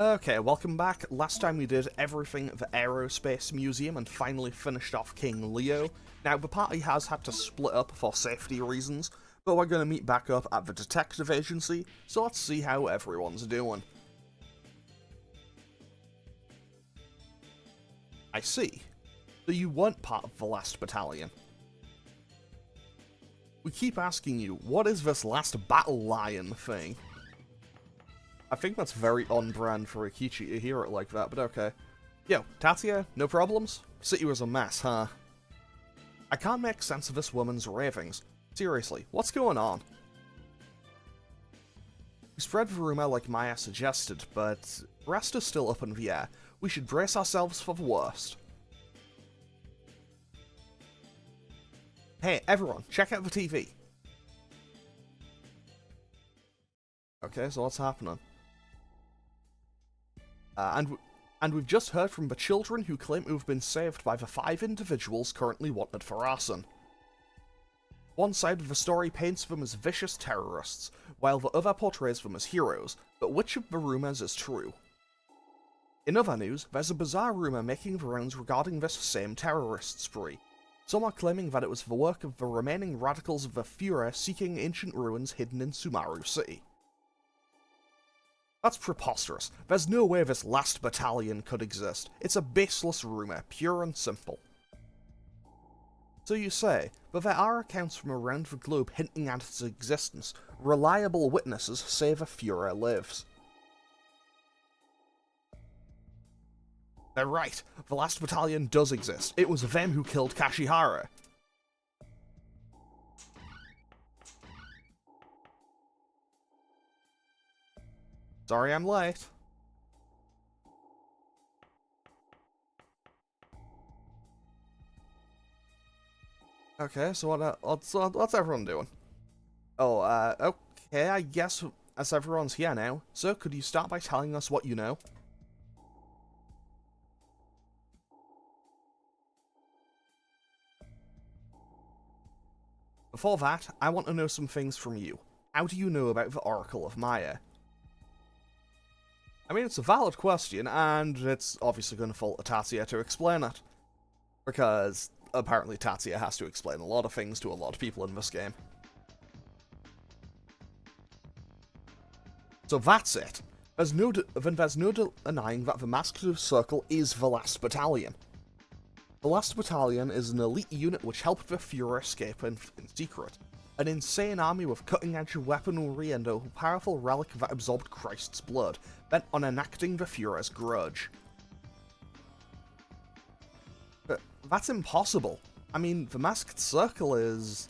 Okay, welcome back. Last time we did everything at the Aerospace Museum and finally finished off King Leo. Now, the party has had to split up for safety reasons, but we're going to meet back up at the Detective Agency, so let's see how everyone's doing. I see. So you weren't part of the Last Battalion. We keep asking you, what is this Last Battalion thing? I think that's very on-brand for Rikichi to hear it like that, but okay. Yo, Tatsuya, no problems? City was a mess, huh? I can't make sense of this woman's ravings. Seriously, what's going on? We spread the rumour like Maya suggested, but the rest is still up in the air. We should brace ourselves for the worst. Hey, everyone, check out the TV. Okay, so what's happening? And we've just heard from the children who claim to have been saved by the 5 individuals currently wanted for arson. One side of the story paints them as vicious terrorists, while the other portrays them as heroes, but which of the rumours is true? In other news, there's a bizarre rumour making the rounds regarding this same terrorist spree. Some are claiming that it was the work of the remaining radicals of the Fuhrer seeking ancient ruins hidden in Sumaru City. That's preposterous. There's no way this Last Battalion could exist. It's a baseless rumour, pure and simple. So you say, but there are accounts from around the globe hinting at its existence. Reliable witnesses say the Fuhrer lives. They're right. The Last Battalion does exist. It was them who killed Kashihara. Sorry I'm late. Okay, so what's everyone doing? Oh, okay, I guess as everyone's here now, sir, could you start by telling us what you know? Before that, I want to know some things from you. How do you know about the Oracle of Maya? I mean, it's a valid question, and it's obviously going to fall to Tatsuya to explain it. Because, apparently Tatsuya has to explain a lot of things to a lot of people in this game. So that's it. There's no denying that the Masked Circle is the Last Battalion. The Last Battalion is an elite unit which helped the Fuhrer escape in secret. An insane army with cutting-edge weaponry and a powerful relic that absorbed Christ's blood, bent on enacting the Fuhrer's grudge. But that's impossible. I mean, the Masked Circle is...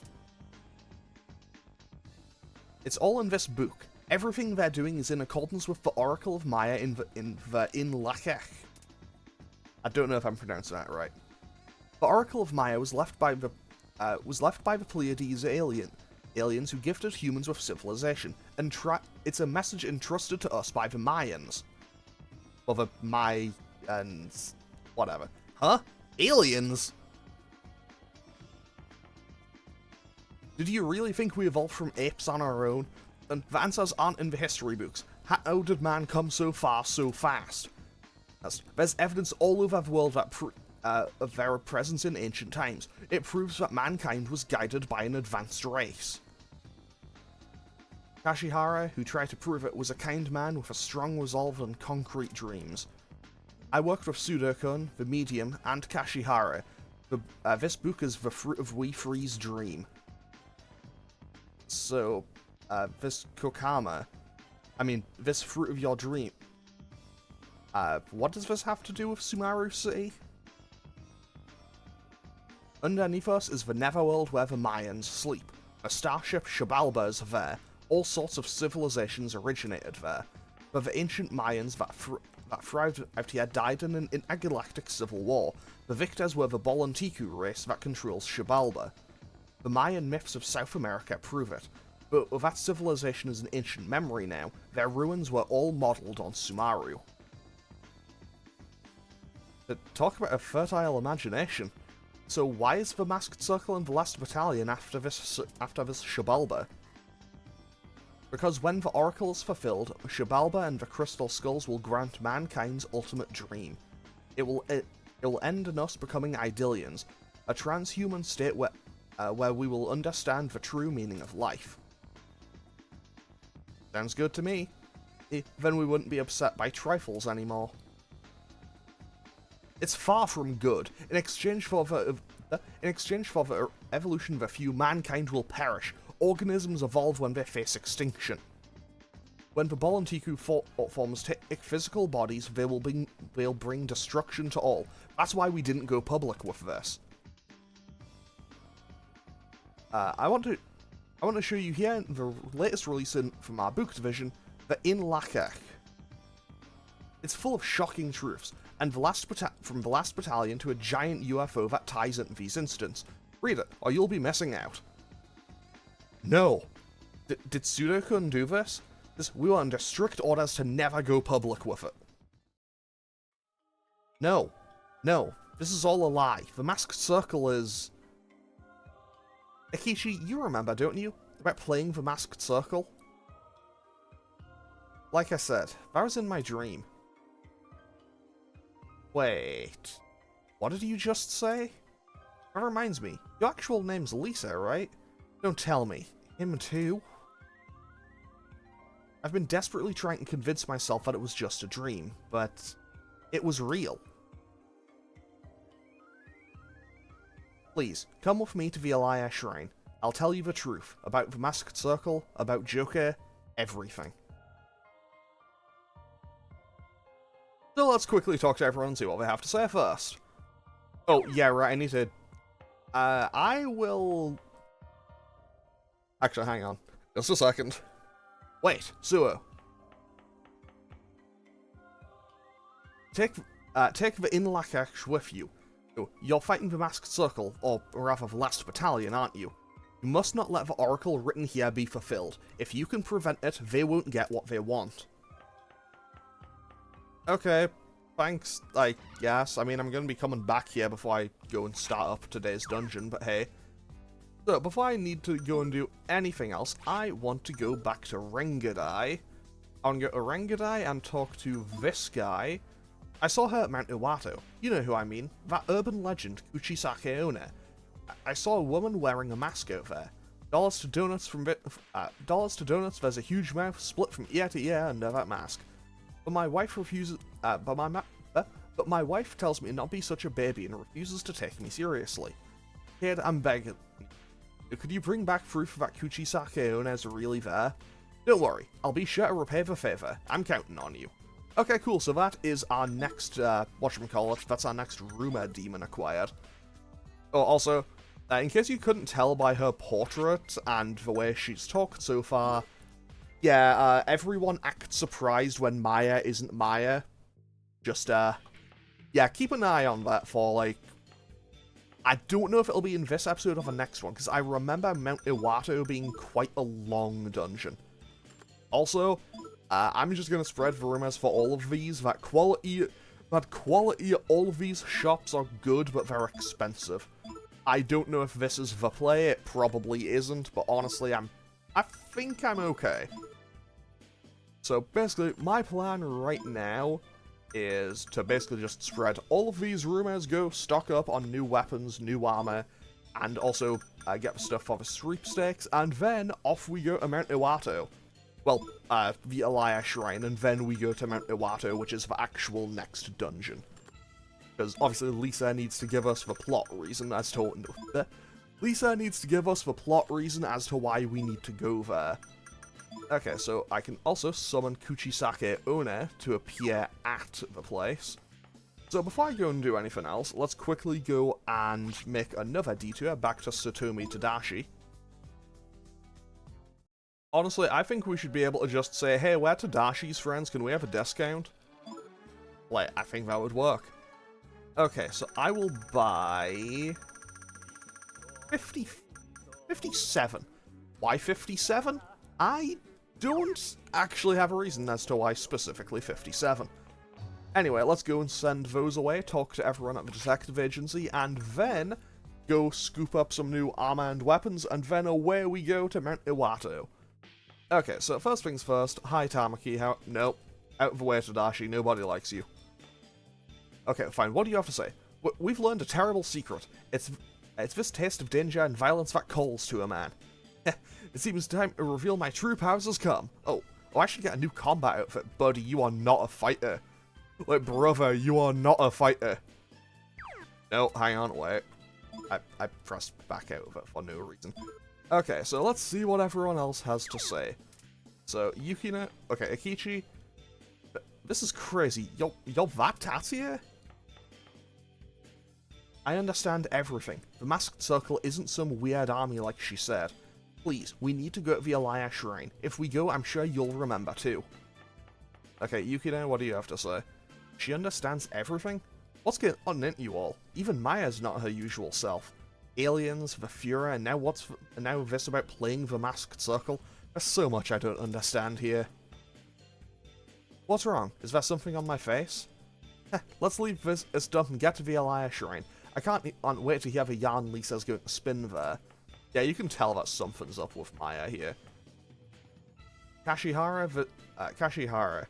It's all in this book. Everything they're doing is in accordance with the Oracle of Maya in Lakech. I don't know if I'm pronouncing that right. The Oracle of Maya was left by the Pleiades aliens who gifted humans with civilization, and it's a message entrusted to us by the Mayans. Or the Mayans... whatever. Huh? Aliens? Did you really think we evolved from apes on our own? And the answers aren't in the history books. How did man come so far so fast? There's evidence all over the world that of their presence in ancient times. It proves that mankind was guided by an advanced race. Kashihara, who tried to prove it, was a kind man with a strong resolve and concrete dreams. I worked with Sudokun, the medium, and Kashihara. This book is the fruit of We Free's dream. So, this Kokama, this fruit of your dream, what does this have to do with Sumaru City? Underneath us is the netherworld where the Mayans sleep. A starship Xibalba is there. All sorts of civilizations originated there. But the ancient Mayans that thrived out here died in an intergalactic civil war. The victors were the Bolantiku race that controls Xibalba. The Mayan myths of South America prove it. But that civilization is an ancient memory now. Their ruins were all modelled on Sumaru. Talk about a fertile imagination. So why is the Masked Circle in the Last Battalion after this Xibalba? Because when the Oracle is fulfilled, Shabalba and the Crystal Skulls will grant mankind's ultimate dream. It will end in us becoming Idyllians, a transhuman state where we will understand the true meaning of life. Sounds good to me. Then we wouldn't be upset by trifles anymore. It's far from good. In exchange for the evolution of a few, mankind will perish. Organisms evolve when they face extinction. When the Bolantiku forms take physical bodies, they'll bring destruction to all. That's why we didn't go public with this. I want to show you here the latest release from our book division, the In Lakek. It's full of shocking truths, and from the Last Battalion to a giant UFO that ties into these incidents. Read it, or you'll be missing out. No. Did Pseudokun do this? We were under strict orders to never go public with it. No. No. This is all a lie. The Masked Circle is... Akishi, you remember, don't you? About playing the Masked Circle? Like I said, that was in my dream. Wait. What did you just say? That reminds me, your actual name's Lisa, right? Don't tell me. Him too? I've been desperately trying to convince myself that it was just a dream, but it was real. Please, come with me to the Elia Shrine. I'll tell you the truth about the Masked Circle, about Joker, everything. So let's quickly talk to everyone and see what they have to say first. Oh, yeah, right, I need to... I will... Actually, hang on. Just a second. Wait, Suo. Take the In Lakek with you. You're fighting the Masked Circle, or rather the Last Battalion, aren't you? You must not let the Oracle written here be fulfilled. If you can prevent it, they won't get what they want. Okay, thanks, I guess. I mean, I'm going to be coming back here before I go and start up today's dungeon, but hey. So, before I need to go and do anything else, I want to go back to Rengadai. I want to go to Rengadai and talk to this guy. I saw her at Mount Iwato. You know who I mean. That urban legend, Kuchisake One. I saw a woman wearing a mask out there. Dollars to donuts, there's a huge mouth split from ear to ear under that mask. But my wife refuses... But my wife tells me not to be such a baby and refuses to take me seriously. Kid, I'm begging. Could you bring back proof that Kuchisake One is really there? Don't worry, I'll be sure to repay the favor. I'm counting on you. Okay, cool, so that is our next, whatchamacallit, that's our next rumor demon acquired. Oh, also, in case you couldn't tell by her portrait and the way she's talked so far, yeah, everyone acts surprised when Maya isn't Maya. Just, yeah, keep an eye on that for, like, I don't know if it'll be in this episode or the next one, because I remember Mount Iwato being quite a long dungeon. Also, I'm just going to spread the rumors for all of these, that quality, all of these shops are good, but they're expensive. I don't know if this is the play, it probably isn't, but honestly, I think I'm okay. So basically, my plan right now is to basically just spread all of these rumors, go stock up on new weapons, new armor, and also get the stuff for the sweepstakes, and then off we go to Mount Iwato. Well, the Elia Shrine, and then we go to Mount Iwato, which is the actual next dungeon. Because obviously Lisa needs to give us the plot reason as to... Lisa needs to give us the plot reason as to why we need to go there. Okay, so I can also summon Kuchisake One to appear at the place. So before I go and do anything else, let's quickly go and make another detour back to Satomi Tadashi. Honestly, I think we should be able to just say, hey, we're Tadashi's friends, can we have a discount? Like, I think that would work. Okay, so I will buy... 57. Why 57? I don't actually have a reason as to why specifically 57. Anyway, let's go and send those away, talk to everyone at the detective agency, and then go scoop up some new armor and weapons, and then away we go to Mount Iwato. Okay, so first things first. Hi, Tamaki. How? Nope. Out of the way, Tadashi. Nobody likes you. Okay, fine. What do you have to say? We've learned a terrible secret. It's this taste of danger and violence that calls to a man. It seems time to reveal my true powers has come. Oh, I should get a new combat outfit. Buddy, you are not a fighter. Like, brother, you are not a fighter. No, hang on, wait. I pressed back out of it for no reason. Okay, so let's see what everyone else has to say. So, Yukino... Okay, Akichi... This is crazy. You're that Tatsuya? I understand everything. The Masked Circle isn't some weird army like she said. Please, we need to go to the Alaya Shrine. If we go, I'm sure you'll remember too. Okay, Yukino, what do you have to say? She understands everything? What's going on in you all? Even Maya's not her usual self. Aliens, the Fuhrer, and now this about playing the Masked Circle? There's so much I don't understand here. What's wrong? Is there something on my face? Let's leave this dump and get to the Alaya Shrine. I can't wait to hear the yarn Lisa's going to spin there. Yeah, you can tell that something's up with Maya here. Kashihara,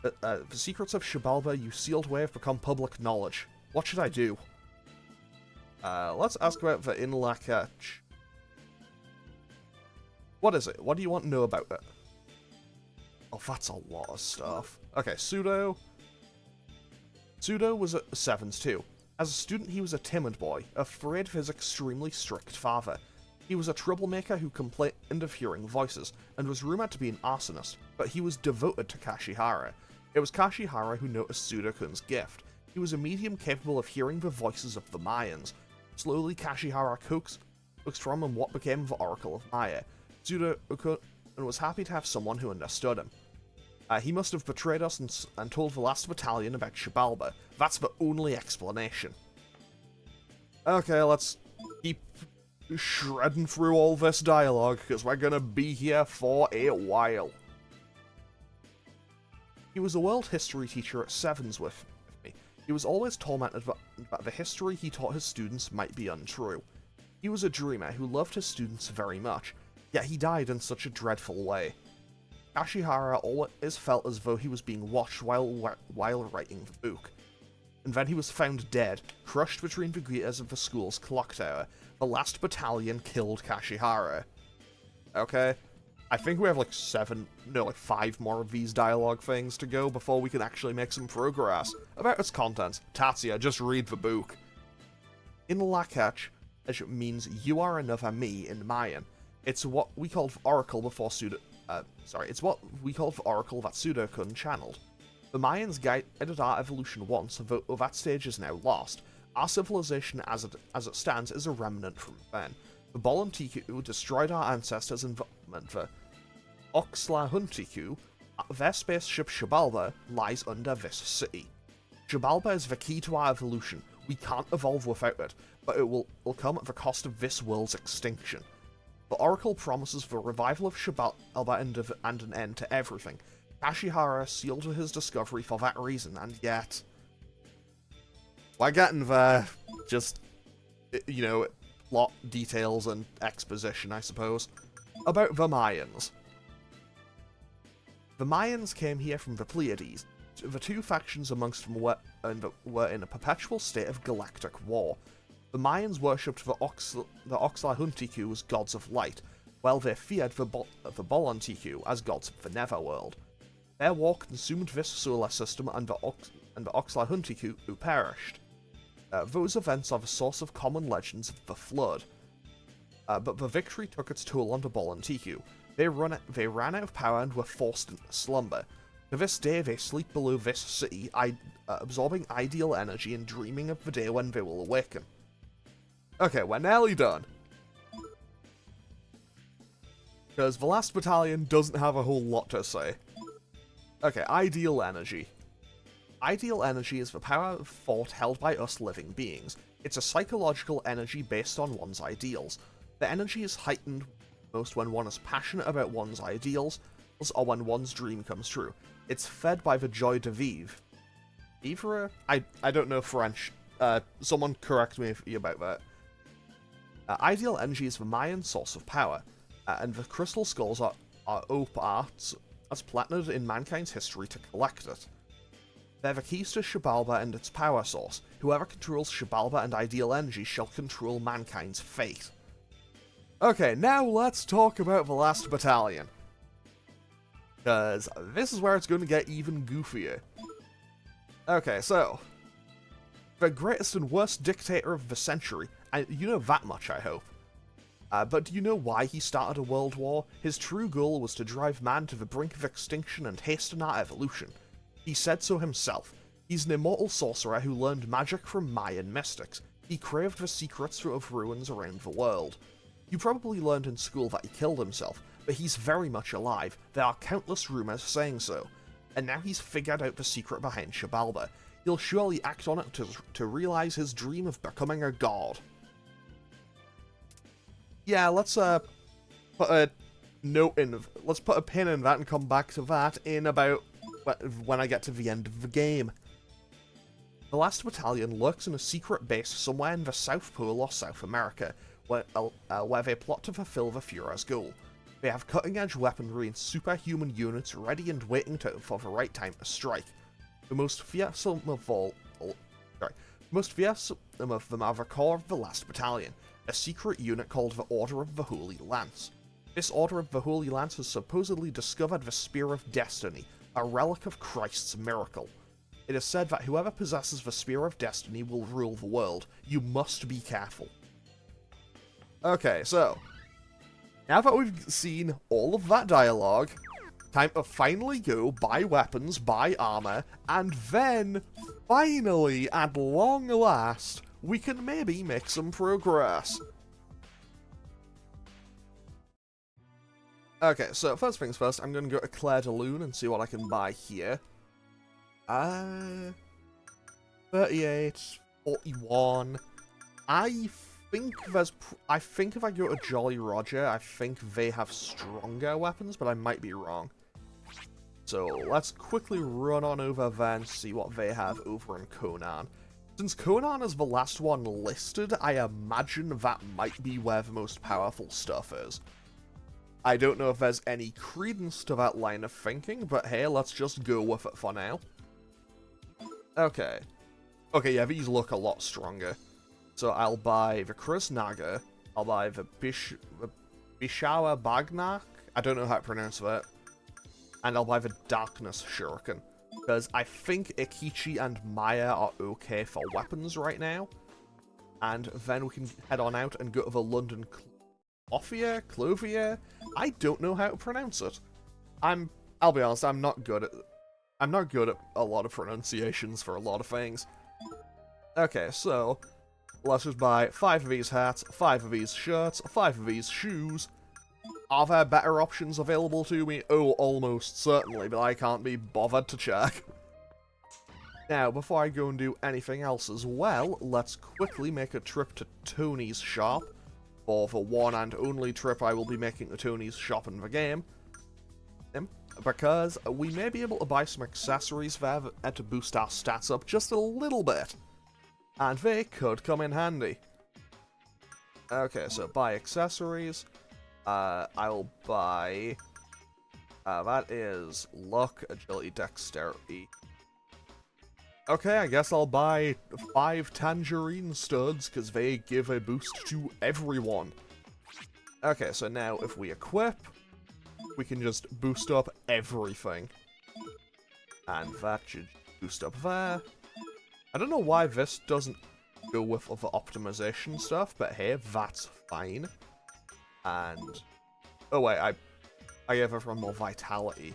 the secrets of Shibalba you sealed away have become public knowledge. What should I do? Let's ask about the Inlakach. What is it? What do you want to know about it? Oh, that's a lot of stuff. Okay, Pseudo. Pseudo was at Sevens too. As a student, he was a timid boy, afraid of his extremely strict father. He was a troublemaker who complained of hearing voices, and was rumoured to be an arsonist, but he was devoted to Kashihara. It was Kashihara who noticed Pseudo-kun's gift. He was a medium capable of hearing the voices of the Mayans. Slowly, Kashihara coaxed from him what became the Oracle of Maya. Pseudo-kun was happy to have someone who understood him. He must have betrayed us and told the Last Battalion about Shibalba. That's the only explanation. Okay, let's keep shredding through all this dialogue, because we're gonna be here for a while. He was a world history teacher at Sevens with me. He was always tormented that the history he taught his students might be untrue. He was a dreamer who loved his students very much, yet he died in such a dreadful way. Kashihara always felt as though he was being watched while writing the book. And then he was found dead, crushed between the greeters of the school's clock tower. The Last Battalion killed Kashihara. Okay, I think we have like 5 more of these dialogue things to go before we can actually make some progress. About its contents, Tatsuya, just read the book. In Lakach, it means you are another me in Mayan. It's what we called Oracle before it's what we called the Oracle that Pseudo-kun channeled. The Mayans guided our evolution once, though that stage is now lost. Our civilization as it stands is a remnant from then. The Bolantiku destroyed our ancestors' environment. The Oxlahuntiku, their spaceship Shibalba, lies under this city. Shibalba is the key to our evolution. We can't evolve without it, but it will come at the cost of this world's extinction. The Oracle promises the revival of Shibalba and an end to everything. Kashihara sealed his discovery for that reason, and yet... We're getting there. Just, plot details and exposition, I suppose. About the Mayans. The Mayans came here from the Pleiades. The two factions amongst them were in a perpetual state of galactic war. The Mayans worshipped the Oxlahuntiku as gods of light, while they feared the Bolantiku as gods of the Netherworld. Their war consumed this solar system, and the Oxlahuntiku perished. Those events are the source of common legends of the Flood. But the victory took its toll on the Bolantiku. They ran out of power and were forced into slumber. To this day, they sleep below this city, absorbing ideal energy and dreaming of the day when they will awaken. Okay, we're nearly done. Because the Last Battalion doesn't have a whole lot to say. Okay, ideal energy. Ideal energy is the power of thought held by us living beings. It's a psychological energy based on one's ideals. The energy is heightened most when one is passionate about one's ideals, or when one's dream comes true. It's fed by the joie de vivre. Vivre? I don't know French. Someone correct me about that. Ideal energy is the Mayan source of power, and the crystal skulls are arts as planted in mankind's history to collect it. They're the keys to Xibalba and its power source. Whoever controls Xibalba and ideal energy shall control mankind's fate. Okay, now let's talk about the Last Battalion. Because this is where it's going to get even goofier. Okay, so the greatest and worst dictator of the century, and you know that much, I hope. But do you know why he started a world war? His true goal was to drive man to the brink of extinction and hasten our evolution. He said so himself. He's an immortal sorcerer who learned magic from Mayan mystics. He craved the secrets of ruins around the world. You probably learned in school that he killed himself, but he's very much alive. There are countless rumors saying so. And now he's figured out the secret behind Xibalba. He'll surely act on it to realize his dream of becoming a god. Yeah, let's put a note in. Let's put a pin in that and come back to that in about when I get to the end of the game. The Last Battalion lurks in a secret base somewhere in the South Pole or South America, where they plot to fulfill the Führer's goal. They have cutting-edge weaponry and superhuman units ready and waiting for the right time to strike. The most fearsome of them are the core of the Last Battalion, a secret unit called the Order of the Holy Lance. This Order of the Holy Lance has supposedly discovered the Spear of Destiny, a relic of Christ's miracle. It is said that whoever possesses the Spear of Destiny will rule the world. You must be careful. Okay, so now that we've seen all of that dialogue, time to finally go buy weapons, buy armor, and then, finally, at long last, we can maybe make some progress. Okay, so first things first, I'm going to go to Claire de Lune and see what I can buy here. 38, 41. I think if I go to Jolly Roger, I think they have stronger weapons, but I might be wrong. So let's quickly run on over there and see what they have over in Conan. Since Conan is the last one listed, I imagine that might be where the most powerful stuff is. I don't know if there's any credence to that line of thinking, but hey, let's just go with it for now. Okay. Okay, yeah, these look a lot stronger. So I'll buy the Chris Naga, I'll buy the Bishawa Bagnak, I don't know how to pronounce that, and I'll buy the Darkness Shuriken, because I think Ikichi and Maya are okay for weapons right now, and then we can head on out and go to the London Clovier? I don't know how to pronounce it. I'll be honest, I'm not good at a lot of pronunciations for a lot of things. Okay, so let's just buy 5 of these hats, 5 of these shirts, 5 of these shoes. Are there better options available to me? Oh, almost certainly, but I can't be bothered to check. Now, before I go and do anything else as well, let's quickly make a trip to Tony's shop, for the one and only trip I will be making to Tony's shop in the game, because we may be able to buy some accessories there to boost our stats up just a little bit, and they could come in handy. Okay, so buy accessories. I'll buy, that is luck, agility, dexterity. Okay, I guess I'll buy 5 tangerine studs, because they give a boost to everyone. Okay, so now if we equip, we can just boost up everything. And that should boost up there. I don't know why this doesn't go with other optimization stuff, but hey, that's fine. And oh wait, I gave everyone more vitality.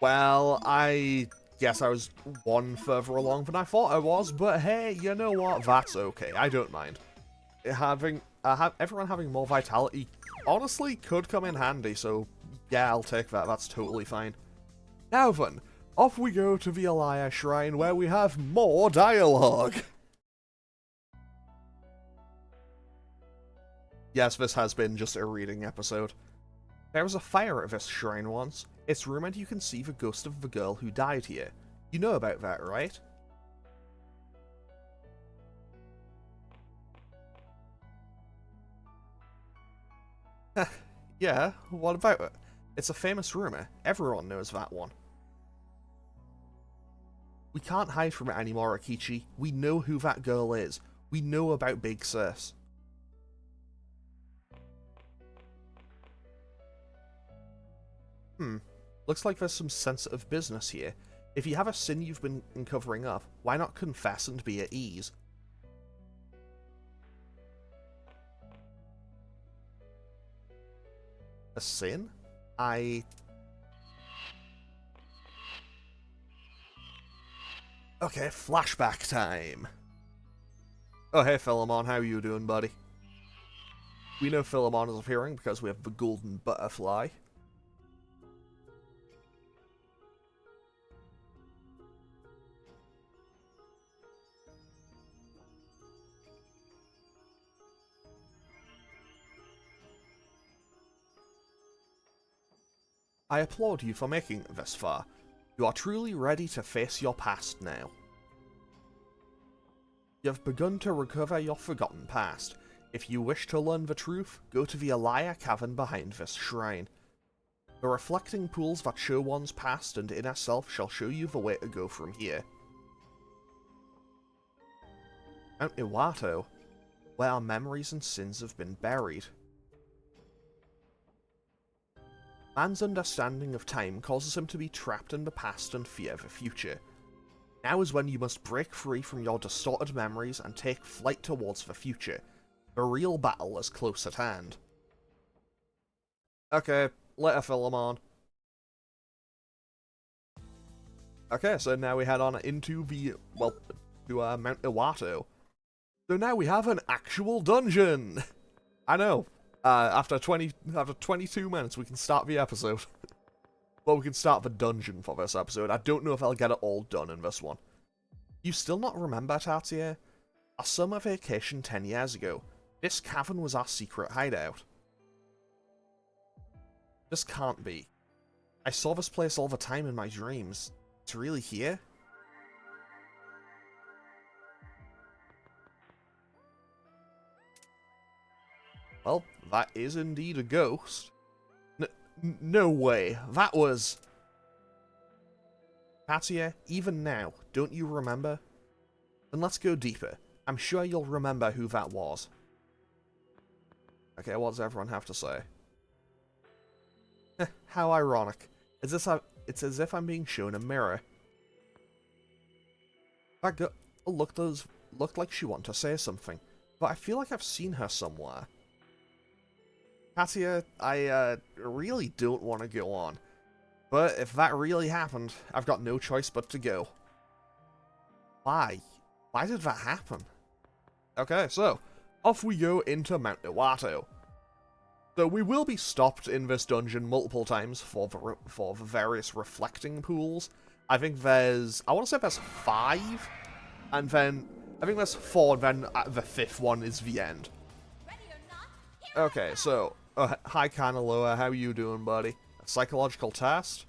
Well, I guess I was 1 further along than I thought I was, but hey, you know what? That's okay. I don't mind. Everyone having more vitality honestly could come in handy, so yeah, I'll take that. That's totally fine. Now then, off we go to the Elia Shrine, where we have more dialogue. Yes, this has been just a reading episode. There was a fire at this shrine once. It's rumored you can see the ghost of the girl who died here. You know about that, right? Yeah, what about it? It's a famous rumor. Everyone knows that one. We can't hide from it anymore, Akichi. We know who that girl is. We know about Big Sis. Looks like there's some sensitive business here. If you have a sin you've been covering up, why not confess and be at ease? A sin? Okay, flashback time. Oh, hey, Philemon, how you doing, buddy? We know Philemon is appearing because we have the golden butterfly. I applaud you for making it this far. You are truly ready to face your past now. You have begun to recover your forgotten past. If you wish to learn the truth, go to the Alaya cavern behind this shrine. The reflecting pools that show one's past and inner self shall show you the way to go from here. Mount Iwato, where our memories and sins have been buried. Man's understanding of time causes him to be trapped in the past and fear the future. Now is when you must break free from your distorted memories and take flight towards the future. The real battle is close at hand. Okay, later, Philemon. Okay, so now we head on into the, well, to Mount Iwato. So now we have an actual dungeon! I know. After 22 minutes, we can start the episode. Well, we can start the dungeon for this episode. I don't know if I'll get it all done in this one. You still not remember, Tatia? Our summer vacation 10 years ago. This cavern was our secret hideout. This can't be. I saw this place all the time in my dreams. It's really here? Well, that is indeed a ghost. No way. That was... Katia, even now, don't you remember? Then let's go deeper. I'm sure you'll remember who that was. Okay, what does everyone have to say? How ironic. It's as if I'm being shown a mirror. That girl looked like she wanted to say something, but I feel like I've seen her somewhere. Katia, I really don't want to go on. But if that really happened, I've got no choice but to go. Why? Why did that happen? Okay, so, off we go into Mount Iwato. So we will be stopped in this dungeon multiple times for the various reflecting pools. I think there's... I want to say there's 5, and then... I think there's 4, and then the 5th one is the end. Okay, so... hi, Kanaloa. How you doing, buddy? A psychological test?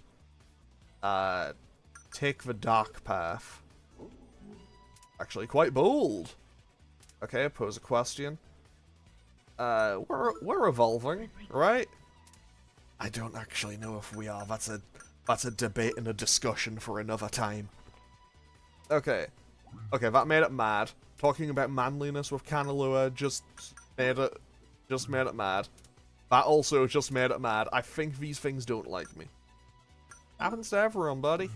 Take the dark path. Actually, quite bold. Okay, pose a question. We're evolving, right? I don't actually know if we are. That's a debate and a discussion for another time. Okay. Okay, that made it mad. Talking about manliness with Kanaloa just made it mad. That also just made it mad. I think these things don't like me. Happens to everyone, buddy.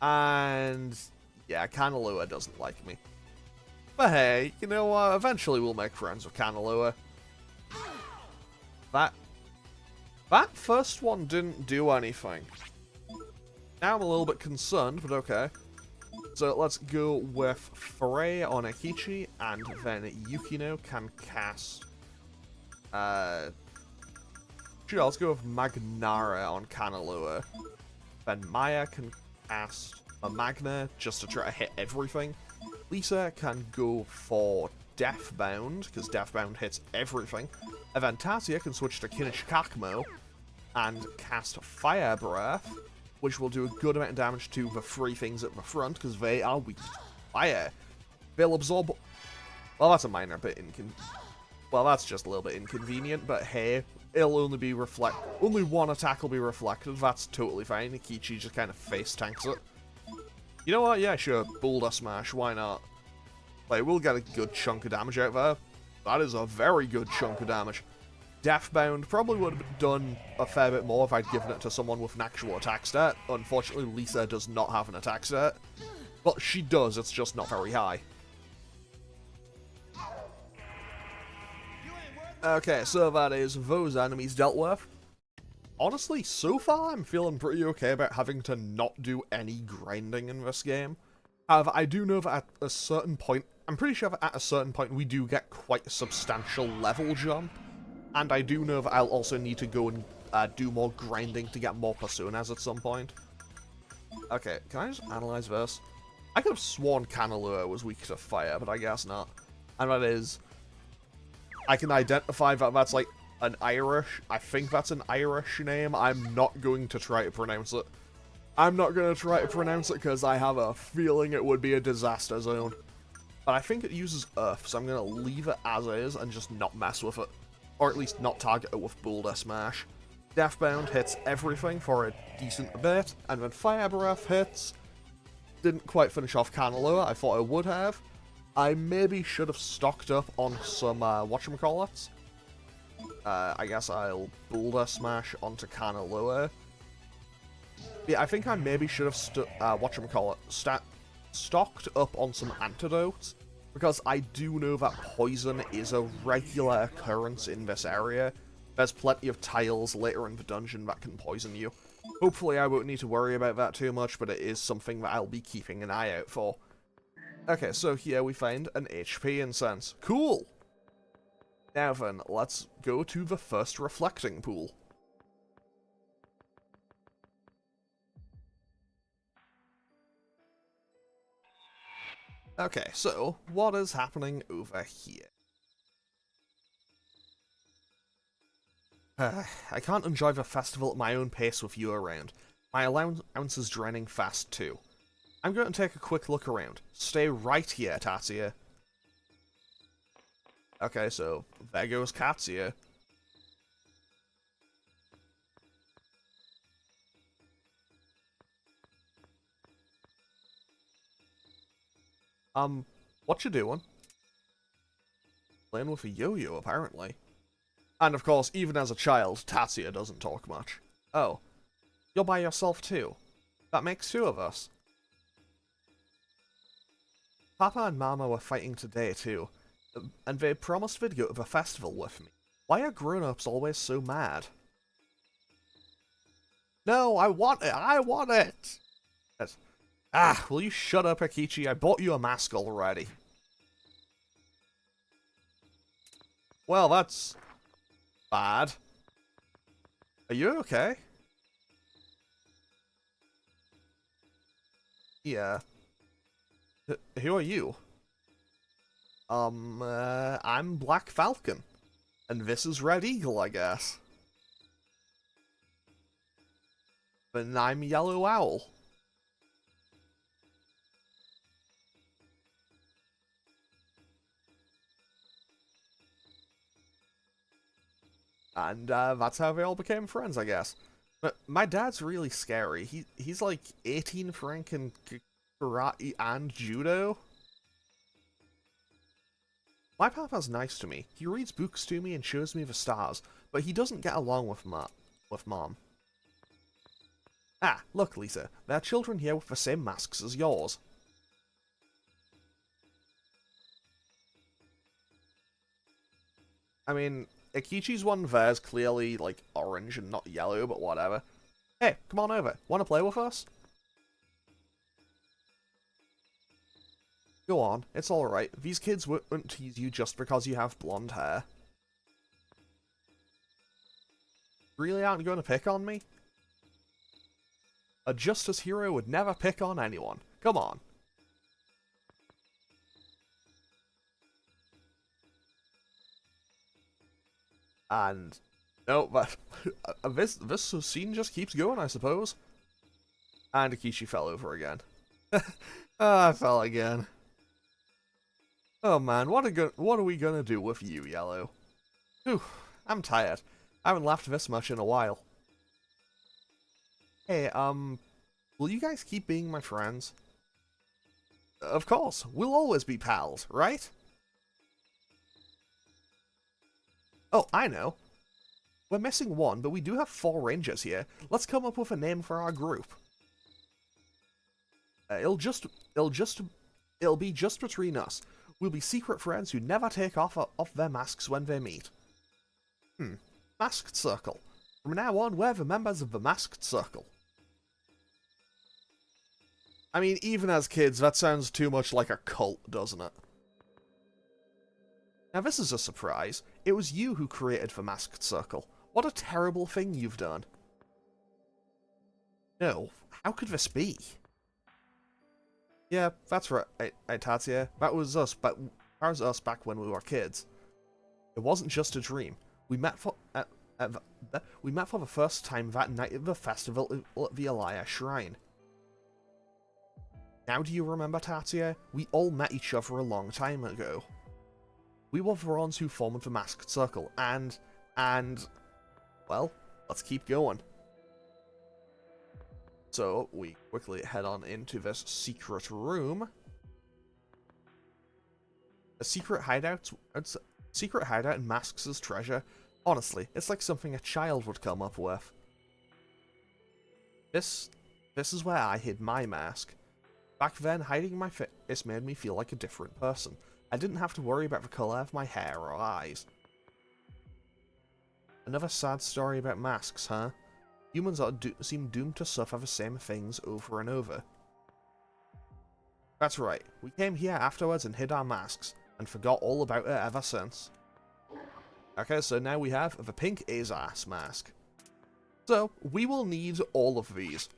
And... yeah, Kanaloa doesn't like me. But hey, you know what? Eventually we'll make friends with Kanaloa. That first one didn't do anything. Now I'm a little bit concerned, but okay. So let's go with Frey on Akichi, and then Yukino can cast... sure, let's go with Magnara on Kanaloa. Then Maya can cast a Magna just to try to hit everything. Lisa can go for Deathbound, because Deathbound hits everything. And then Tasia can switch to Kinishikakmo and cast Fire Breath, which will do a good amount of damage to the 3 things at the front, because they are weak to fire. They'll absorb... well, that's a minor bit Well, that's just a little bit inconvenient, but hey, it'll only be only one attack will be reflected, that's totally fine. Ikichi just kind of face tanks it. You know what, yeah, sure, Boulder Smash, why not? Like, we'll get a good chunk of damage out there. That is a very good chunk of damage. Deathbound probably would have done a fair bit more if I'd given it to someone with an actual attack stat. Unfortunately, Lisa does not have an attack stat. But she does, it's just not very high. Okay, so that is those enemies dealt with. Honestly, so far I'm feeling pretty okay about having to not do any grinding in this game. However, I do know that at a certain point, I'm pretty sure that at a certain point we do get quite a substantial level jump. And I do know that I'll also need to go and do more grinding to get more personas at some point. Okay, can I just analyze this? I could have sworn Canalua was weak to fire, but I guess not. And that is... I can identify that that's like an Irish... I think that's an Irish name. I'm not going to try to pronounce it. I'm not going to try to pronounce it because I have a feeling it would be a disaster zone. But I think it uses Earth, so I'm going to leave it as is and just not mess with it. Or at least not target it with Boulder Smash. Deathbound hits everything for a decent bit, and when Fire Breath hits... Didn't quite finish off Canalua, I thought I would have. I maybe should have stocked up on some, whatchamacallits. I guess I'll Boulder Smash onto Canalua. Yeah, I think I maybe should have, stocked up on some antidotes. Because I do know that poison is a regular occurrence in this area. There's plenty of tiles later in the dungeon that can poison you. Hopefully I won't need to worry about that too much, but it is something that I'll be keeping an eye out for. Okay, so here we find an HP incense. Cool! Now then, let's go to the first reflecting pool. Okay, so, what is happening over here? I can't enjoy the festival at my own pace with you around. My allowance is draining fast too. I'm going to take a quick look around. Stay right here, Tatsuya. Okay, so there goes Katsuya. What you doing? Playing with a yo-yo, apparently. And of course, even as a child, Tatsuya doesn't talk much. Oh, you're by yourself too. That makes two of us. Papa and Mama were fighting today too, and they promised they'd go to the festival with me. Why are grown-ups always so mad? No, I want it! I want it! Yes. Ah, will you shut up, Akichi? I bought you a mask already. Well, that's... bad. Are you okay? Yeah. Who are you? I'm Black Falcon. And this is Red Eagle, I guess. And I'm Yellow Owl. And that's how they all became friends, I guess. But my dad's really scary. He's like 18 rank in karate and judo. My papa's nice to me. He reads books to me and shows me the stars, but he doesn't get along with Mom. Ah, look, Lisa. There are children here with the same masks as yours. I mean, Ikichi's one there's clearly, like, orange and not yellow, but whatever. Hey, come on over. Wanna play with us? Go on, it's alright. These kids won't tease you just because you have blonde hair. Really aren't going to pick on me? A Justice hero would never pick on anyone. Come on. And... no, but... this scene just keeps going, I suppose. And Akichi fell over again. I fell again. Oh man, what are we gonna do with you, Yellow? Whew, I'm tired. I haven't laughed this much in a while. Hey, will you guys keep being my friends? Of course, we'll always be pals, right? Oh, I know. We're missing one, but we do have 4 rangers here. Let's come up with a name for our group. It'll be just between us. We'll be secret friends who never take off their masks when they meet. Masked Circle. From now on, we're the members of the Masked Circle. I mean, even as kids, that sounds too much like a cult, doesn't it? Now this is a surprise. It was you who created the Masked Circle. What a terrible thing you've done. No, how could this be? Yeah, that's right, Tatia. That was us back when we were kids. It wasn't just a dream. We met for the first time that night at the festival at the Elia Shrine. Now do you remember, Tatia? We all met each other a long time ago. We were the ones who formed the Masked Circle, and, well, let's keep going. So, we quickly head on into this secret room. A secret hideout in Masks' treasure. Honestly, it's like something a child would come up with. This is where I hid my mask. Back then, hiding my face made me feel like a different person. I didn't have to worry about the colour of my hair or eyes. Another sad story about masks, huh? Humans seem doomed to suffer the same things over and over. That's right, we came here afterwards and hid our masks, and forgot all about it ever since. Okay, so now we have the pink Azas mask. So, we will need all of these.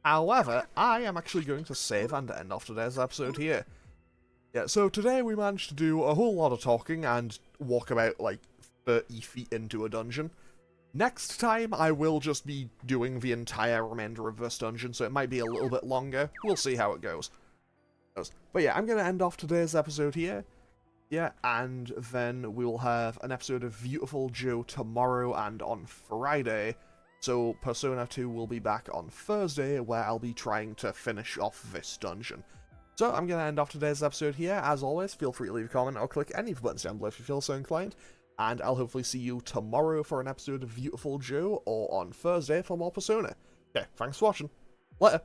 However, I am actually going to save and end off today's episode here. Yeah, so today we managed to do a whole lot of talking and walk about like 30 feet into a dungeon. Next time, I will just be doing the entire remainder of this dungeon, so it might be a little bit longer. We'll see how it goes. But yeah, I'm going to end off today's episode here. Yeah, and then we will have an episode of Beautiful Joe tomorrow and on Friday. So Persona 2 will be back on Thursday, where I'll be trying to finish off this dungeon. So I'm going to end off today's episode here. As always, feel free to leave a comment or click any of the buttons down below if you feel so inclined. And I'll hopefully see you tomorrow for an episode of Beautiful Joe, or on Thursday for more Persona. Okay, thanks for watching. Later.